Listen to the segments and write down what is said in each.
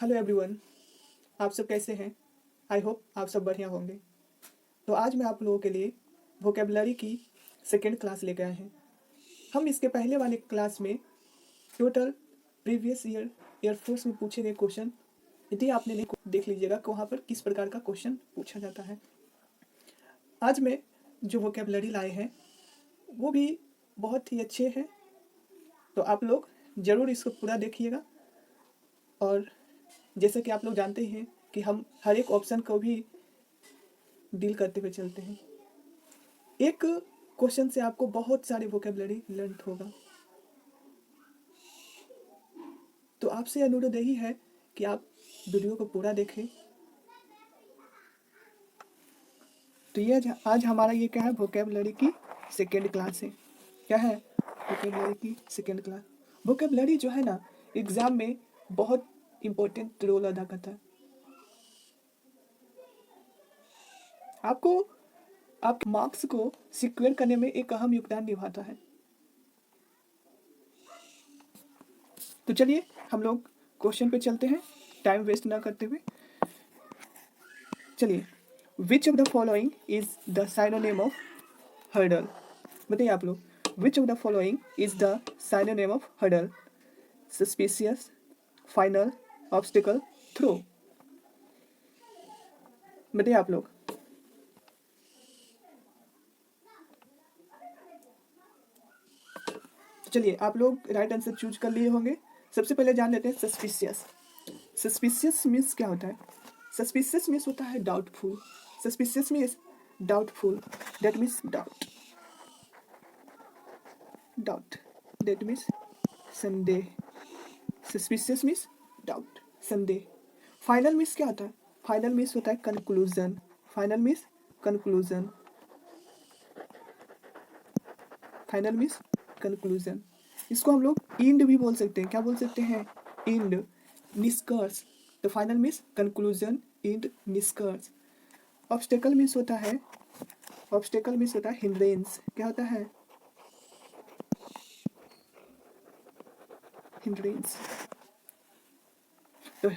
Hello everyone, आप सब कैसे हैं? आई होप आप सब बढ़िया होंगे। तो आज मैं आप लोगों के लिए वोकेबलरी की सेकेंड क्लास लेकर आए हैं। हम इसके पहले वाले क्लास में टोटल प्रीवियस ईयर एयरफोर्स में पूछे गए क्वेश्चन यदि आपने नहीं देख लीजिएगा कि वहाँ पर किस प्रकार का क्वेश्चन पूछा जाता है। आज में जो वोकेबलरी लाए हैं वो भी बहुत ही अच्छे हैं, तो आप लोग ज़रूर इसको पूरा देखिएगा। और जैसे कि आप लोग जानते ही हैं कि हम हर एक ऑप्शन को भी डील करते हुए चलते हैं। एक क्वेश्चन से आपको बहुत सारी वोकेबलरी लर्न होगा, तो आपसे अनुरोध यही है कि आप वीडियो को पूरा देखें। तो ये आज हमारा ये क्या है, वोकेबलरी की सेकेंड क्लास है। क्या है? वोकेबलरी की सेकेंड क्लास। वोकेबलरी जो है ना, एग्जाम में बहुत इम्पोर्टेंट रोल अदा करता है। आपको आपके मार्क्स को सिक्योर करने में एक अहम योगदान निभाता है। तो चलिए हम लोग क्वेश्चन पे चलते हैं, टाइम वेस्ट ना करते हुए। चलिए, which of the following is the synonym of hurdle? बताइए आप लोग, which of the following is the synonym of hurdle? Suspicious, final, obstacle, throw. बताइए आप लोग। चलिए, आप लोग राइट आंसर चूज कर लिए होंगे। सबसे पहले जान लेते हैं सस्पिशियस। सस्पिशियस मीन्स क्या होता है? सस्पिशियस मीन्स होता है doubtful. Suspicious means doubtful, that means doubt. Doubt, that means संदेह। सस्पिशियस मीन्स डाउट, संदेह। फाइनल मीन्स क्या होता है? फाइनल मीन्स होता है conclusion. Final means conclusion. Final means conclusion. इसको हम लोग इंड भी बोल सकते हैं। क्या बोल सकते हैं? इंड, निष्कर्ष। तो फाइनल मीन्स कंक्लूजन, इंड, निष्कर्ष। ऑब्स्टेकल मीन्स होता है, ऑब्स्टेकल मीन्स होता है हिंड्रेंस। क्या होता है? हिंड्रेंस। तो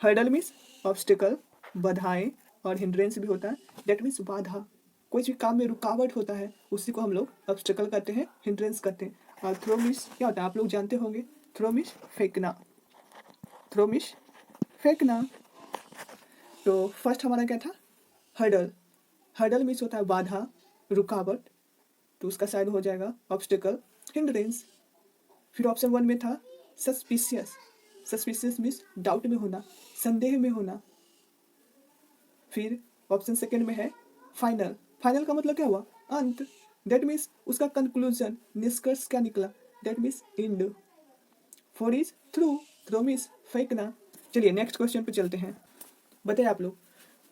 हर्डल मीन्स ऑब्स्टेकल, बाधाएं, और हिंड्रेंस भी होता है, दैट मीन्स बाधा। कोई भी काम में रुकावट होता है उसी को हम लोग ऑब्स्टेकल कहते हैं, हिंड्रेंस कहते हैं। और थ्रो मीन्स क्या होता है? आप लोग जानते होंगे, थ्रो मीन्स फेंकना। थ्रो मीन्स फेंकना। तो फर्स्ट हमारा क्या था? हर्डल। हर्डल मीन्स होता है बाधा, रुकावट, तो उसका साइड हो जाएगा ऑब्स्टेकल, हिंड्रेंस। फिर ऑप्शन 1 में था सस्पिशियस। सस्पिशियस मीन्स डाउट में होना, संदेह में होना। फिर ऑप्शन सेकंड में है फाइनल। फाइनल का मतलब क्या हुआ? अंत, दैट मीन्स उसका कंक्लूजन, निष्कर्ष क्या निकला, that means end. 4 is through. Throw means फेंकना। चलिए नेक्स्ट क्वेश्चन पे चलते हैं। बताइए आप लोग,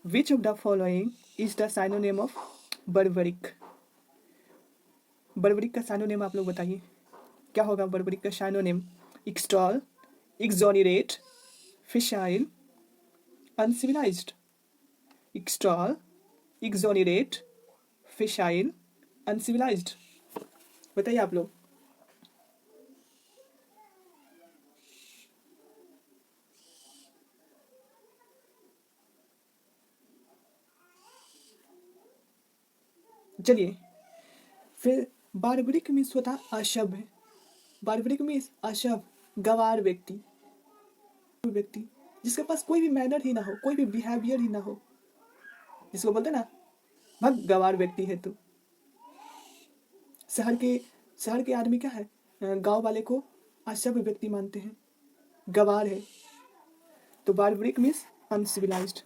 which of the following is the synonym of barbaric? Barbaric का साइनोनिम आप लोग बताइए, क्या होगा बर्बरिक का synonym? Extol, exonerate, facile, uncivilised. Extol, exonerate, facile, uncivilised. बताइए आप लोग। चलिए, फिर बार्बरिक मीन्स होता है अशभ। बार्बरिक मीन्स अशभ, गवार व्यक्ति। व्यक्ति जिसके पास कोई भी मैनर ही ना हो, कोई भी बिहेवियर ही ना हो, जिसको बोलते हैं ना भग गवार व्यक्ति है। तो शहर के आदमी क्या है, गांव वाले को अशभ व्यक्ति मानते हैं, गवार है। तो barbaric means uncivilised.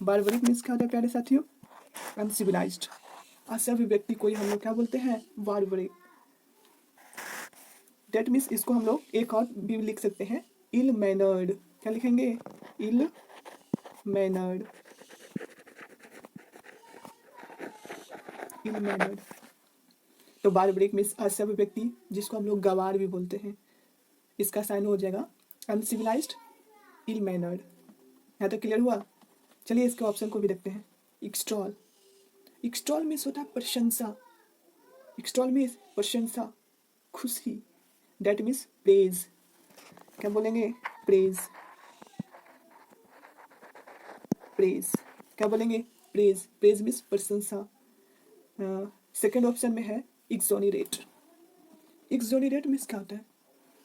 Barbaric means क्या होता है प्यारे साथियों? अनसिविलाइज्ड, असभ्य व्यक्ति को हम लोग क्या बोलते हैं? बार्बरिक। दैट मीन्स इसको हम लोग एक और भी लिख सकते हैं, इल मैनर्ड। क्या लिखेंगे? Ill mannered, ill mannered. तो बार्बरिक मीन्स असभ्य व्यक्ति जिसको हम लोग गवार भी बोलते हैं, इसका साइन हो जाएगा अनसिविलाइज्ड, इल मैनर्ड। यहाँ तक क्लियर हुआ? चलिए इसके ऑप्शन को भी देखते हैं। एक्सटॉल। एक्सटॉल मीन्स होता है प्रशंसा। एक्सटॉल मीन्स प्रशंसा, खुशी, दैट मीन्स प्रेज। क्या बोलेंगे? प्रेज। प्रेज। क्या बोलेंगे? प्रेज। प्रेज मीन्स प्रशंसा। सेकेंड ऑप्शन में है एक्सोनरेट। एक्सोनरेट मीन्स क्या होता है?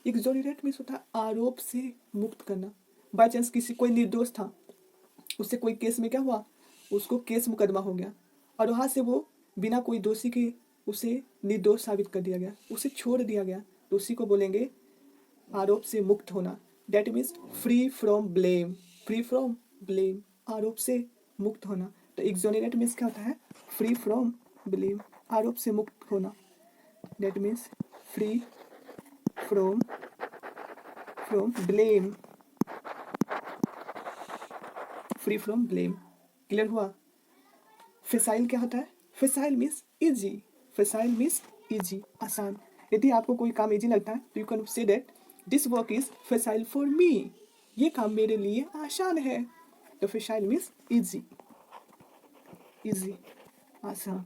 एक्सोनरेट मीन्स होता है आरोप से मुक्त करना। बाई चांस किसी कोई निर्दोष था, उससे कोई केस में क्या हुआ, उसको केस मुकदमा हो गया और वहाँ से वो बिना कोई दोषी के उसे निर्दोष साबित कर दिया गया, उसे छोड़ दिया गया, तो उसी को बोलेंगे आरोप से मुक्त होना। That means free from blame. Free from blame, आरोप से मुक्त होना। तो एक्सोनरेट मीन्स क्या होता है? फ्री फ्रॉम ब्लेम, आरोप से मुक्त होना। That means free from blame. Free from blame. Clear हुआ? फेसाइल क्या होता है? Facile means easy. Facile means easy, आसान। यदि आपको कोई काम इजी लगता है तो you can say that this work is facile for me. ये काम मेरे लिए आसान है। तो फेसाइल मीन्स इजी, इजी, आसान।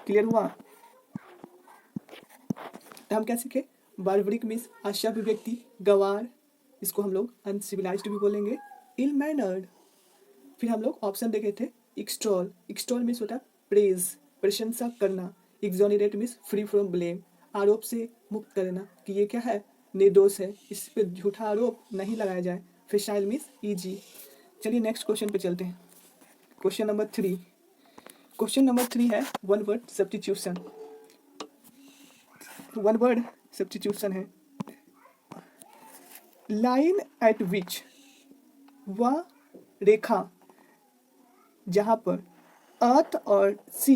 क्लियर हुआ? तो हम क्या सीखे? बार्बरिक मीन्स असभ्य व्यक्ति, गंवार, इसको हम लोग अनसिविलाइज्ड भी बोलेंगे, इल मैनर्ड। फिर हम लोग ऑप्शन देखे थे एक्सटॉल। एक्सटॉल मीन्स होता है प्रेज, प्रशंसा करना। Exonerate means free from blame, आरोप से मुक्त करना कि ये क्या है, निर्दोष है, इस पर झूठा आरोप नहीं लगाया जाए। फेसाइल मीन्स इजी। चलिए नेक्स्ट क्वेश्चन पे चलते हैं। Question number 3। क्वेश्चन नंबर 3 है one word substitution. One word substitution है लाइन एट विच, वह रेखा जहाँ पर अर्थ और sea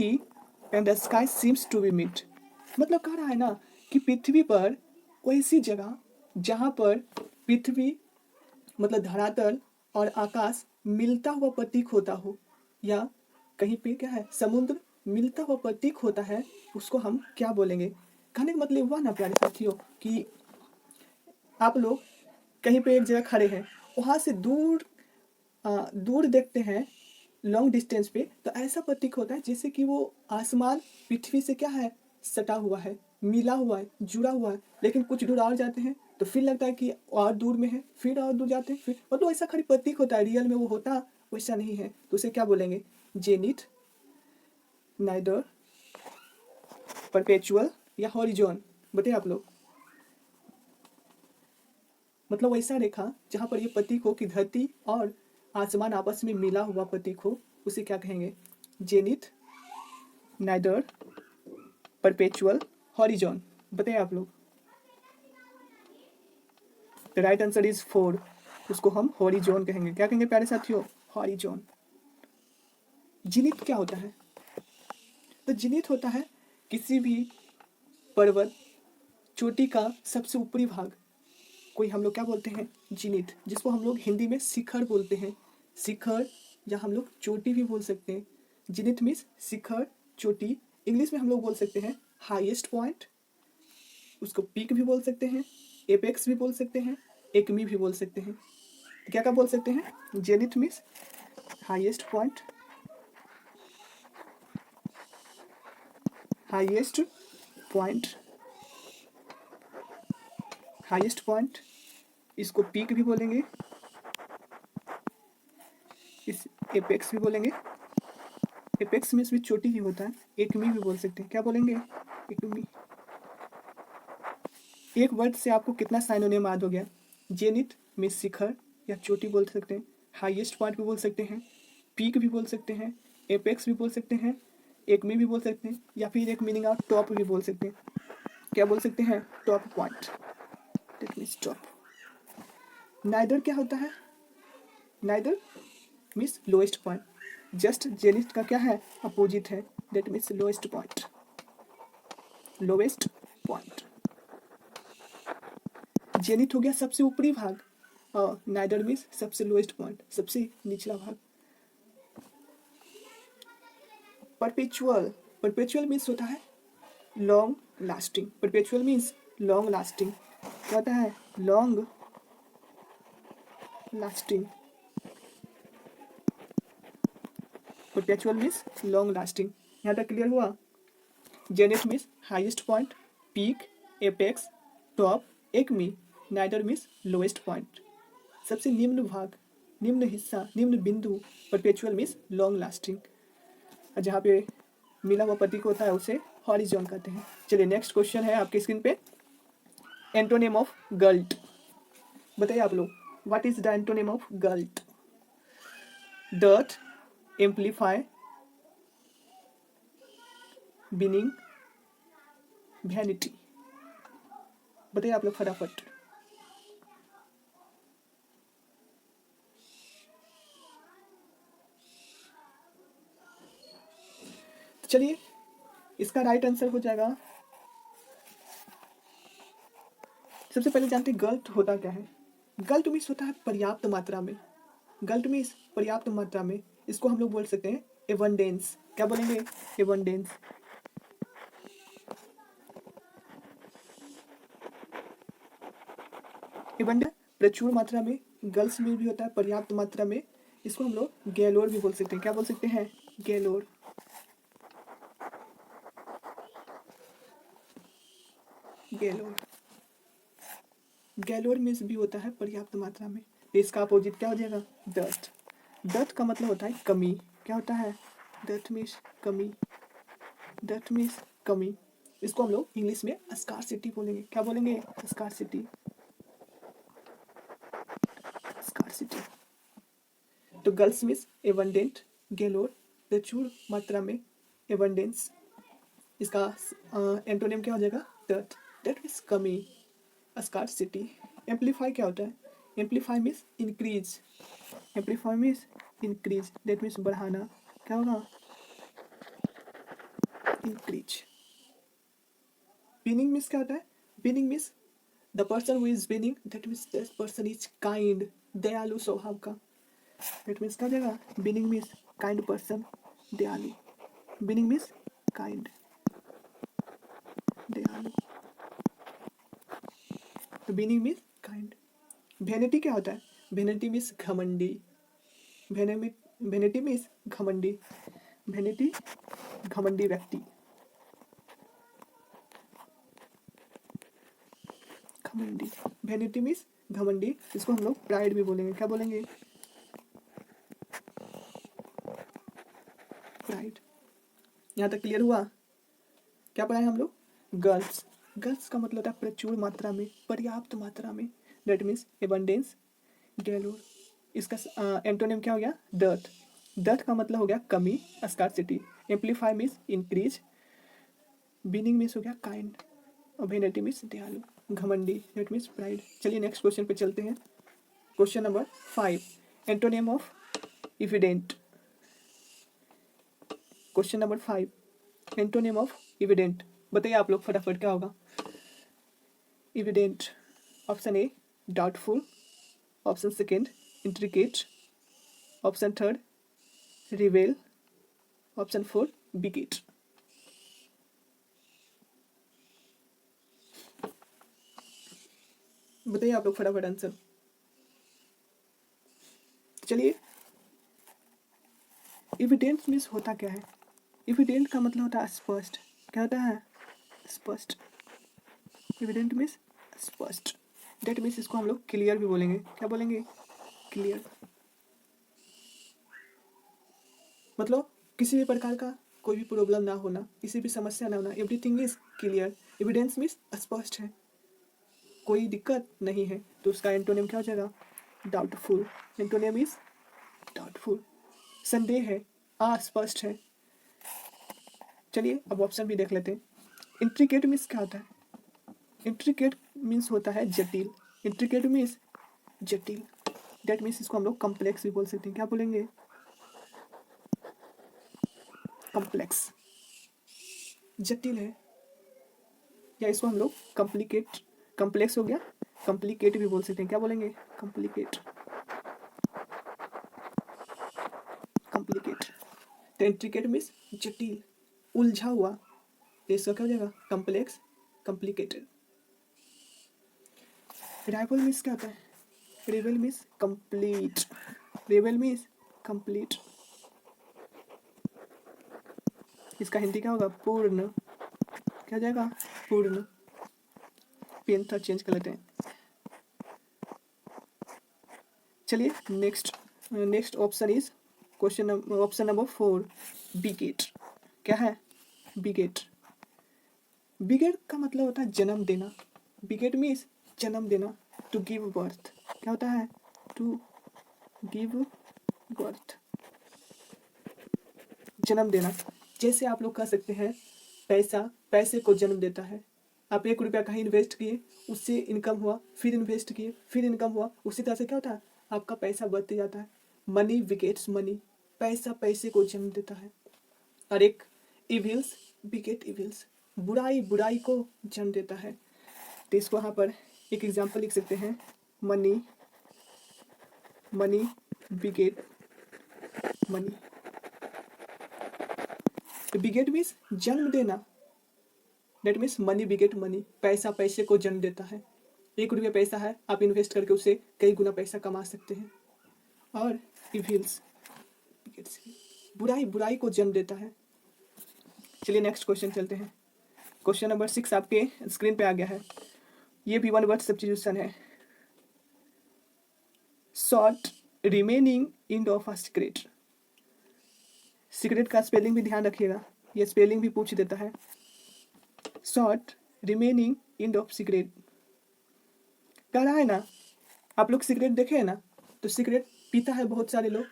and the sky seems to be meet. मतलब कह रहा है ना कि पृथ्वी पर कोई ऐसी जगह जहाँ पर पृथ्वी मतलब धरातल और आकाश मिलता हुआ प्रतीक होता हो, या कहीं पे क्या है समुद्र मिलता हुआ प्रतीक होता है, उसको हम क्या बोलेंगे? कहने का मतलब हुआ ना प्यारे साथियों कि आप लोग कहीं पे एक जगह खड़े हैं, वहाँ से दूर दूर देखते हैं लॉन्ग डिस्टेंस पे, तो ऐसा प्रतीक होता है जैसे कि वो आसमान पृथ्वी से क्या है, सटा हुआ है, मिला हुआ है, जुड़ा हुआ है। लेकिन कुछ दूर और जाते हैं तो फिर लगता है कि और दूर में है, फिर और दूर जाते हैं, फिर मतलब ऐसा खाली प्रतीक होता है, रियल में वो होता वैसा नहीं है। तो उसे क्या बोलेंगे? जेनिथ, नाइदर, परपेचुअल या हॉरिजॉन। बताइए आप लोग। मतलब वैसा रेखा जहाँ पर ये प्रतीक हो कि धरती और आसमान आपस में मिला हुआ प्रतीक हो, उसे क्या कहेंगे? Zenith, neither, perpetual, horizon. बताइए आप लोग। The right answer is 4। उसको हम हॉरिजॉन कहेंगे। क्या कहेंगे प्यारे साथियों? हॉरिजॉन। जिनिथ क्या होता है? तो जिनिथ होता है किसी भी पर्वत चोटी का सबसे ऊपरी भाग, कोई हम लोग क्या बोलते हैं? जिनिथ, जिसको हम लोग हिंदी में शिखर बोलते हैं। शिखर या हम लोग चोटी भी बोल सकते हैं। जिनिथ मीन्स शिखर, चोटी। इंग्लिश में हम लोग बोल सकते हैं हाईएस्ट पॉइंट, उसको पीक भी बोल सकते हैं, एपेक्स भी बोल सकते हैं, एकमी भी बोल सकते हैं। क्या क्या बोल सकते हैं? Zenith means highest point, highest point, highest point, इसको पीक भी बोलेंगे, इस एपेक्स भी बोलेंगे। एपेक्स मीन्स भी चोटी ही होता है। एकमी भी बोल सकते हैं। क्या बोलेंगे? एकमी। एक वर्ड से आपको कितना साइनोनिम याद हो गया? जेनिथ मीन्स शिखर या चोटी बोल सकते हैं, हाईएस्ट पॉइंट भी बोल सकते हैं, पीक भी बोल सकते हैं, एपेक्स भी बोल सकते हैं, एकमी भी बोल सकते हैं, या फिर एक मीनिंग ऑफ टॉप भी बोल सकते हैं। क्या बोल सकते हैं? Top point, that means top. Neither क्या होता है? Neither means lowest point. Just zenith का क्या है? अपोजिट है, that means lowest point, lowest point. Zenith हो गया सबसे ऊपरी भाग और नाइदर मीन्स सबसे लोएस्ट पॉइंट, सबसे निचला भाग। परपेचुअल, परपेचुअल मीन्स होता है long lasting. Perpetual means long lasting. क्या होता है? Long lasting. Perpetual means long lasting. यहाँ तक क्लियर हुआ? Zenith means highest point, peak, apex, top, Ekmi. Neither means lowest point, सबसे निम्न भाग। निम्न हिस्सा, निम्न बिंदु। परपेचुअल मीन्स लॉन्ग लास्टिंग, जहाँ पे मिला हुआ प्रतीक होता है उसे हॉरिजॉन कहते हैं। चलिए नेक्स्ट क्वेश्चन है आपके स्क्रीन पे, एंटोनिम ऑफ गल्ट। बताइए आप लोग, what is the antonym of glut? Dearth, amplify, benign, vanity. बताइए आप लोग फटाफट। तो चलिए इसका राइट आंसर हो जाएगा, सबसे पहले जानते हैं गल्ट होता क्या है। गल्ट मीन्स होता है पर्याप्त मात्रा में। गल्ट मीन्स पर्याप्त मात्रा में, इसको हम लोग बोल सकते हैं एबंडेंस। क्या बोलेंगे? एबंडेंस। एबंडेंस प्रचुर मात्रा में, गर्ल्स में भी होता है पर्याप्त मात्रा में, इसको हम लोग गैलोर भी बोल सकते हैं। क्या बोल सकते हैं? गैलोर। गैलोर, गैलोर मीन्स भी होता है पर्याप्त मात्रा में। इसका अपोजिट क्या हो जाएगा? डस्ट। डस्ट का मतलब होता है कमी। क्या होता है? डस्ट मीन्स कमी। डस्ट मीन्स कमी, इसको हम लोग इंग्लिश में स्कार्सिटी बोलेंगे। क्या बोलेंगे? स्कार्सिटी। स्कार्सिटी। तो गर्ल्स मीन्स एबंडेंट, गैलोर प्रचुर मात्रा में, एबंडेंस। इसका एंटोनिम क्या हो जाएगा? डट। डट मीन्स कमी, स्कार्सिटी। एम्पलीफाई क्या होता है? Amplify means increase. Amplify means increase, that means बढ़ाना। क्या होगा? इंक्रीज। बीनिंग मीन्स क्या होता है? Binning means the person who is binning, that means that person is kind, दयालु स्वभाव का। दैट मीन्स क्या हो जाएगा? बीनिंग मीन्स काइंड पर्सन, दयालु। बीनिंग मीन्स काइंड, दयालु। तो बीनिंग मीन्स काइंड। वेनिटी क्या होता है? वेनिटी मीन्स घमंडी। वेनिटी मीन्स घमंडी। वेनिटी घमंडी व्यक्ति। घमंडी, वेनिटी मीन्स घमंडी, इसको हम लोग प्राइड भी बोलेंगे। क्या बोलेंगे? प्राइड। यहाँ तक क्लियर हुआ? क्या पढ़ा है हम लोग? गर्ल्स। गर्ल्स का मतलब होता है प्रचुर मात्रा में, पर्याप्त मात्रा में, दैट मीन्स एबंडेंस, गैलोर। इसका एंटोनिम क्या हो गया? डर्ट। डर्ट का मतलब हो गया कमी, scarcity. Amplify means increase. Benign means हो गया काइंड, और वेनिटी मीन्स दयालु। घमंडी, दैट मीन्स प्राइड। चलिए नेक्स्ट क्वेश्चन पे चलते हैं। Question number 5, antonym of evident. Question number 5, antonym of evident. बताइए आप लोग फटाफट क्या होगा? Evident, option A doubtful, option second intricate, option third reveal, option four beget. बताइए आप लोग फटाफट आंसर। चलिए, इविडेंट मीन्स होता क्या है? इविडेंट का मतलब होता है स्पष्ट। क्या होता है? स्पष्ट। इविडेंट मीन्स स्पष्ट, डेट मीन्स इसको हम लोग क्लियर भी बोलेंगे। क्या बोलेंगे? क्लियर। मतलब किसी भी प्रकार का कोई भी प्रॉब्लम ना होना, किसी भी समस्या ना होना, everything is clear. Evidence means स्पष्ट है, कोई दिक्कत नहीं है। तो उसका एंटोनिम क्या हो जाएगा? डाउटफुल। एंटोनिम इज डाउटफुल, संदेह है, अस्पष्ट है। चलिए अब ऑप्शन भी देख लेते हैं। इंट्रिकेट मीन्स क्या होता है? इंट्रिकेट मीन्स होता है जटिल। इंट्रिकेट मीन्स जटिल, डेट मीन्स इसको हम लोग कॉम्प्लेक्स भी बोल सकते हैं। क्या बोलेंगे? कॉम्प्लेक्स, जटिल है, या इसको हम लोग कॉम्प्लिकेट, कॉम्प्लेक्स हो गया, कॉम्प्लिकेट भी बोल सकते हैं। क्या बोलेंगे? कॉम्प्लिकेट। कॉम्प्लिकेट, तो इंट्रिकेट मीन्स जटिल, उलझा हुआ, तो इसका क्या हो जाएगा? Complex, complicated. राइवल मीन्स क्या होता है? रिवेल मीन्स कंप्लीट। रिवेल मीन्स कंप्लीट, इसका हिंदी क्या होगा? पूर्ण। क्या हो जाएगा? पूर्ण। पेन था, चेंज कर लेते हैं। चलिए next next option is option number 4, बिगेट। क्या है? बिगेट। बिगेट का मतलब होता है जन्म देना। बिगेट मीन्स जन्म देना, टू गिव बर्थ। क्या होता है? टू गिव बर्थ, जन्म देना। जैसे आप लोग कह सकते हैं पैसा पैसे को जन्म देता है। आप 1 रुपया कहीं इन्वेस्ट किए, उससे इनकम हुआ, फिर इन्वेस्ट किए, फिर इनकम हुआ, उसी तरह से क्या होता है? आपका पैसा बढ़ते जाता है। मनी बिगेट्स मनी, पैसा पैसे को जन्म देता है। और एक इविल्स बिगेट इविल्स, बुराई बुराई को जन्म देता है। तो इसको यहाँ पर एक एग्जाम्पल लिख सकते हैं, मनी मनी बिगेट मनी। बिगेट मीन्स जन्म देना, डेट मीन्स मनी बिगेट मनी, पैसा पैसे को जन्म देता है। 1 रुपया पैसा है, आप इन्वेस्ट करके उससे कई गुना पैसा कमा सकते हैं। और इविल्स बुराई बुराई को जन्म देता है। चलिए नेक्स्ट क्वेश्चन चलते हैं। क्वेश्चन नंबर 6 आपके स्क्रीन पे आ गया है। ये भी 1 वर्ड सब्स्टिट्यूशन है। Short remaining end of a secret. Secret का स्पेलिंग भी ध्यान रखिएगा, ये स्पेलिंग भी पूछ देता है। Short remaining end of secret कह रहा है ना, आप लोग सिगरेट देखे हैं ना, तो सिगरेट पीता है बहुत सारे लोग।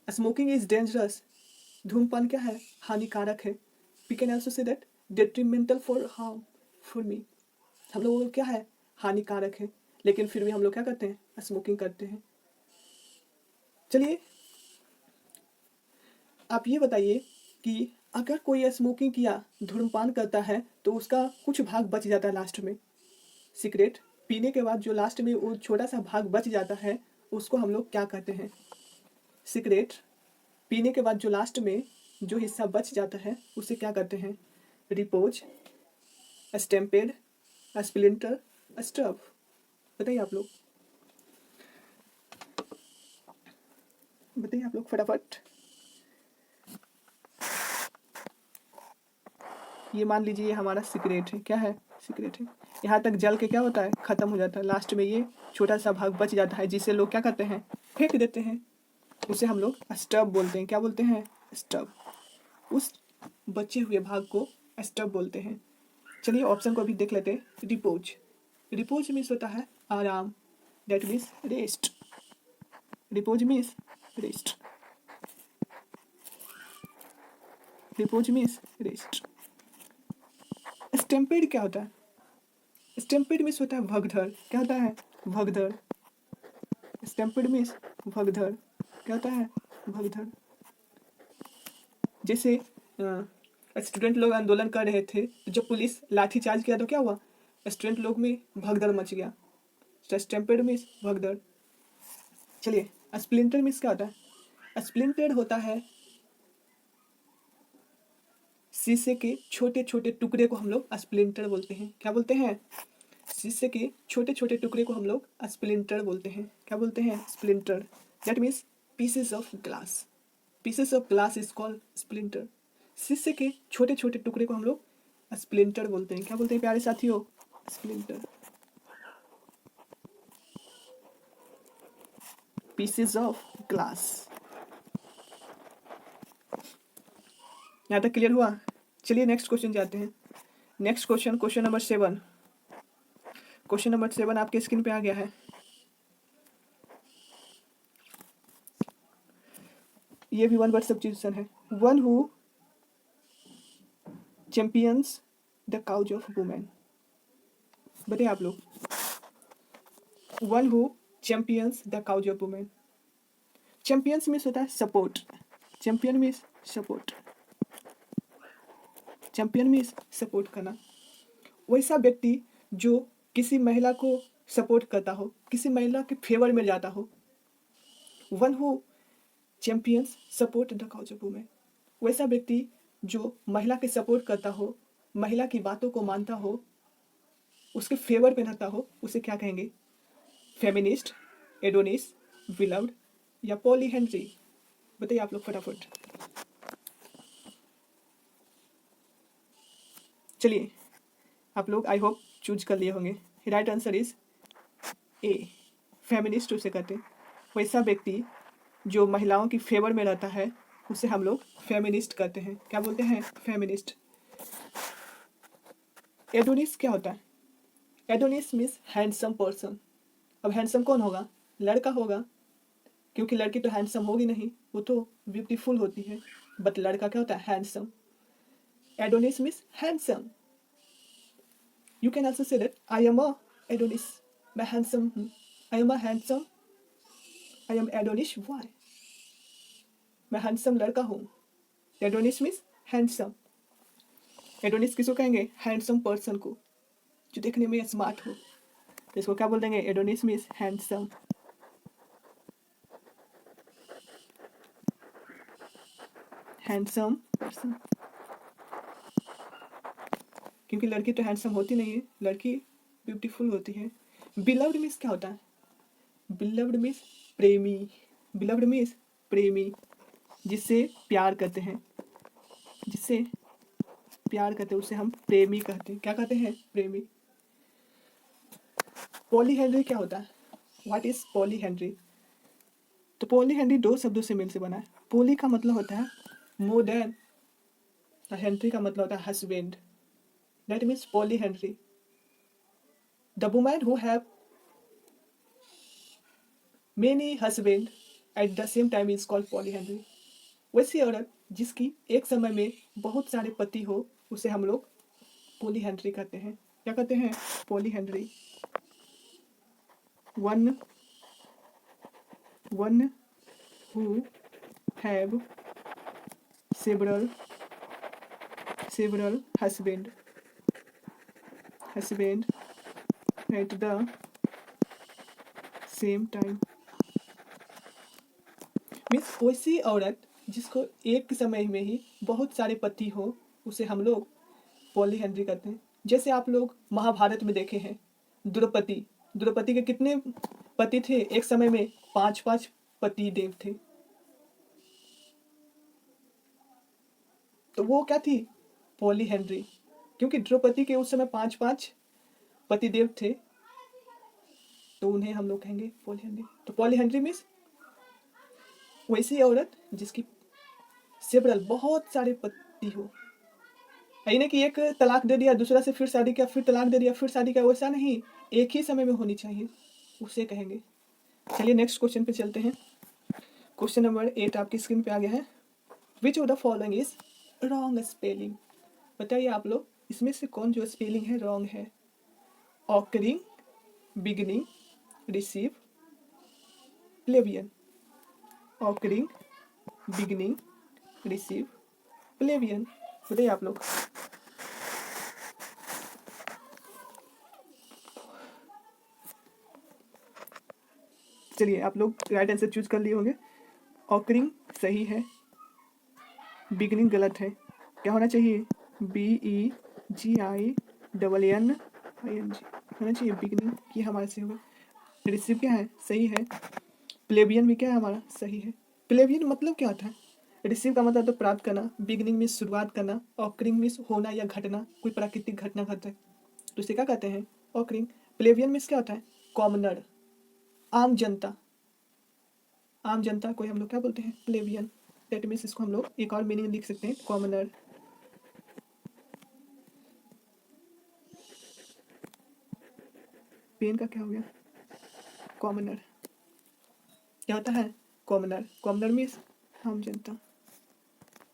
स्मोकिंग इज डेंजरस, धूमपान क्या है? हानिकारक है। We can also say that detrimental for harm for me, हम लोगों को क्या है? हानिकारक है, लेकिन फिर भी हम लोग क्या करते हैं? स्मोकिंग करते हैं। चलिए आप ये बताइए कि अगर कोई स्मोकिंग किया, धूम्रपान करता है, तो उसका कुछ भाग बच जाता है लास्ट में। सिगरेट पीने के बाद जो लास्ट में वो छोटा सा भाग बच जाता है, उसको हम लोग क्या कहते हैं? सिगरेट पीने के बाद जो लास्ट में जो हिस्सा बच जाता है, उसे क्या कहते हैं? Repose, stampede, splinter, stub. बताइए आप लोग, बताइए आप लोग फटाफट। ये मान लीजिए हमारा सिगरेट है। क्या है? सिगरेट है। यहाँ तक जल के क्या होता है? खत्म हो जाता है। लास्ट में ये छोटा सा भाग बच जाता है, जिसे लोग क्या करते हैं? फेंक देते हैं। उसे हम लोग स्टब बोलते हैं। क्या बोलते हैं? स्टब। उस बचे हुए भाग को स्टब बोलते हैं। चलिए ऑप्शन को अभी देख लेते हैं। रिपोज, रिपोज मीन्स होता है आराम, that means rest. Repose means rest, repose means rest. Stampede क्या होता है? स्टेम्पेड मीन्स होता है भगदड़। क्या होता है? भगदड़। स्टेम्पेड मीन्स भगदड़। क्या होता है? भगदड़। जैसे स्टूडेंट लोग आंदोलन कर रहे थे, तो जब पुलिस लाठी चार्ज किया तो क्या हुआ? स्टूडेंट लोग में भगदड़ मच गया। स्टेम्पेड मीन्स भगदड़। चलिए स्प्लिंटर मीन्स क्या होता है? स्प्लिंटर होता है शीशे के छोटे छोटे टुकड़े को हम लोग स्प्लिंटर बोलते हैं। क्या बोलते हैं? शीशे के छोटे छोटे टुकड़े को हम लोग स्प्लिंटर बोलते हैं। क्या बोलते हैं? Splinter. That means pieces of glass, pieces of glass is called splinter. शीशे के छोटे छोटे टुकड़े को हम लोग स्प्लिंटर बोलते हैं। क्या बोलते हैं प्यारे साथियों? स्प्लिंटर। Pieces of glass. यहाँ तक क्लियर हुआ? चलिए नेक्स्ट क्वेश्चन जाते हैं। Next question, question number 7। Question number 7 आपके स्क्रीन पे आ गया है। ये भी 1 वर्ड सब्स्टिट्यूशन है। One who champions the cause of women. बताइए आप लोग, one who champions the cause of women. Champions means होता है support. Champion means support, champion means support करना। वैसा व्यक्ति जो किसी महिला को सपोर्ट करता हो, किसी महिला के फेवर में जाता हो। One who champions support the cause of women, वैसा व्यक्ति जो महिला के सपोर्ट करता हो, महिला की बातों को मानता हो, उसके फेवर में रहता हो, उसे क्या कहेंगे? फेमिनिस्ट, एडोनिस, विलव्ड या पॉली हेनरी। बताइए आप लोग फटाफट। चलिए आप लोग आई होप चूज कर लिए होंगे। Right answer is A, feminist उसे कहते हैं। वैसा व्यक्ति जो महिलाओं की फेवर में रहता है उसे हम लोग फेमिनिस्ट कहते हैं। क्या बोलते हैं? फेमिनिस्ट। एडोनिस क्या होता है? Adonis means handsome person. अब हैंडसम कौन होगा? लड़का होगा, क्योंकि लड़की तो हैंडसम होगी नहीं, वो तो ब्यूटीफुल होती है। बट लड़का क्या होता है? Handsome. Adonis means handsome. You can also say that I am a Adonis. मैं हैंडसम हूँ। I am a handsome, I am Adonis boy. मैं हैंडसम लड़का हूँ। Adonis means handsome. एडोनिस किसको कहेंगे? हैंडसम पर्सन को, जो देखने में स्मार्ट हो। तो इसको क्या बोल देंगे? Adonis means handsome. Handsome person. क्योंकि लड़की तो हैंडसम होती नहीं है, लड़की ब्यूटीफुल होती है। बिलव्ड मीन्स क्या होता है? बिलव्ड मीन्स प्रेमी। बिलव्ड मीन्स प्रेमी, जिससे प्यार करते हैं। जिससे प्यार करते हैं उसे हम प्रेमी कहते हैं। क्या कहते हैं? प्रेमी। पॉलीहेंड्री क्या होता है? What is polyandry? तो पॉलीहेंड्री दो शब्दों से मिल से बना है। पॉली का मतलब होता है मोर देन, और हेनरी का मतलब होता है husband. That means polyandry. The women who have many husband at the same time is called polyandry. वैसी औरत जिसकी एक समय में बहुत सारे पति हो उसे हम लोग पॉलीहेंड्री कहते हैं। क्या कहते हैं? Polyandry. One who have several husband at the same time। Means वैसी औरत जिसको एक समय में ही बहुत सारे पति हो उसे हम लोग पॉलीहेंड्री कहते हैं। जैसे आप लोग महाभारत में देखे हैं, द्रौपदी के कितने पति थे? एक समय में 5 पति देव थे। तो वो क्या थी? पॉलीहेंड्री। क्योंकि द्रौपदी के उस समय 5 पति देव थे, तो उन्हें हम लोग कहेंगे पॉलीहेंड्री। तो पॉलीहेंड्री मीन्स वैसी औरत जिसकी सेवरल बहुत सारे पति हो। नहीं कि एक तलाक दे दिया, दूसरा से फिर शादी किया, फिर तलाक दे दिया, फिर शादी किया, वैसा नहीं, एक ही समय में होनी चाहिए, उसे कहेंगे। चलिए नेक्स्ट क्वेश्चन पे चलते हैं। क्वेश्चन नंबर 8 आपकी स्क्रीन पे आ गया है। विच of the following is wrong spelling? बताइए आप लोग, इसमें से कौन जो स्पेलिंग है रॉन्ग है? Occurring, beginning, receive, plebeian. Occurring, beginning, receive, plebeian. बताइए आप लोग। चलिए आप लोग राइट आंसर चूज कर लिए होंगे। ऑकरिंग सही है, बिगिनिंग गलत है। क्या होना चाहिए? BEGINNING होना चाहिए बिगिनिंग, ये हमारे से होगा। रिसीव क्या है? सही है। प्लेबियन भी क्या है? हमारा सही है। प्लेबियन मतलब क्या होता है? रिसीव का मतलब तो प्राप्त करना, बिगिनिंग में शुरुआत करना, ऑकरिंग में होना या घटना, कोई प्राकृतिक घटना घटता है तो इसे क्या कहते हैं? ऑकरिंग। प्लेबियन में क्या होता है? कॉमनर, आम जनता। आम जनता को हम लोग क्या बोलते हैं? प्लेबियन। दैट मीन्स इसको हम लोग एक और मीनिंग लिख सकते हैं, कॉमनर। पेन का क्या हो गया? कॉमनर। क्या होता है? कॉमनर। कॉमनर मीन्स आम जनता।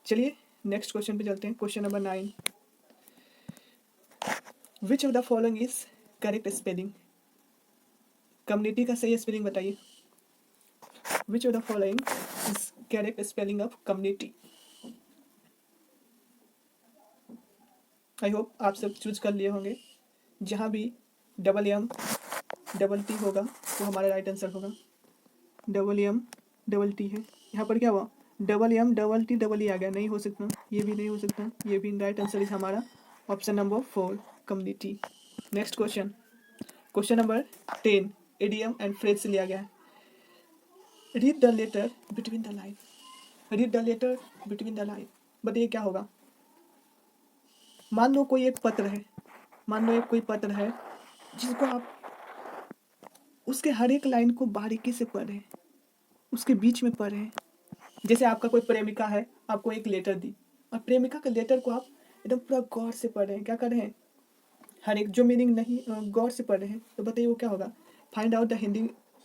चलिए नेक्स्ट क्वेश्चन पे चलते हैं। Question number 9। Which of the following is correct spelling? Community का सही स्पेलिंग बताइए। विच of the following is correct spelling of community? I hope आप सब चूज कर लिए होंगे। जहाँ भी MM T होगा तो हमारा राइट आंसर होगा। MM T है। यहाँ पर क्या हुआ? MM T आ गया, नहीं हो सकता, ये भी नहीं हो सकता, ये भी। राइट आंसर इज हमारा option number 4, community. Next question, question number 10 idiom and phrase से लिया गया है। Read the letter between the line. Read the letter between the line. बताइए क्या होगा? मान लो कोई एक पत्र है, मान लो एक कोई पत्र है जिसको आप उसके हर एक लाइन को बारीकी से पढ़ें। उसके बीच में पढ़ रहे हैं। जैसे आपका कोई प्रेमिका है, आपको एक लेटर दी, और प्रेमिका के लेटर को आप एकदम पूरा गौर से पढ़ रहे हैं। क्या कर रहे हैं? हर एक जो मीनिंग नहीं गौर से पढ़ रहे हैं, तो बताइए वो क्या होगा? Find out the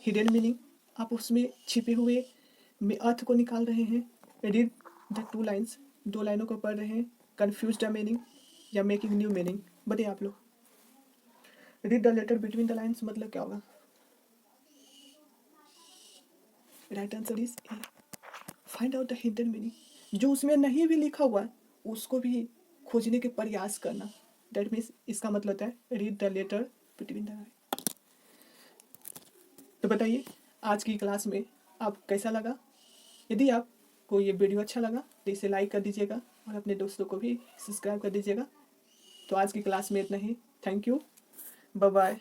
hidden meaning. आप उसमें छिपे हुए अर्थ को निकाल रहे हैं। रीड द 2 लाइन्स, 2 लाइनों को पढ़ रहे हैं। कन्फ्यूज द मीनिंग या मेकिंग न्यू मीनिंग। बताइए आप लोग। Read the letter between the lines मतलब क्या होगा? Right answer is A. Find out the hidden meaning. जो उसमें नहीं भी लिखा हुआ है उसको भी खोजने के प्रयास करना। दैट मीन्स इसका मतलब होता है read the letter between the line. तो बताइए आज की क्लास में आप कैसा लगा? यदि आपको ये वीडियो अच्छा लगा तो इसे लाइक कर दीजिएगा और अपने दोस्तों को भी सब्सक्राइब कर दीजिएगा। तो आज की क्लास में इतना ही। Thank you, bye bye.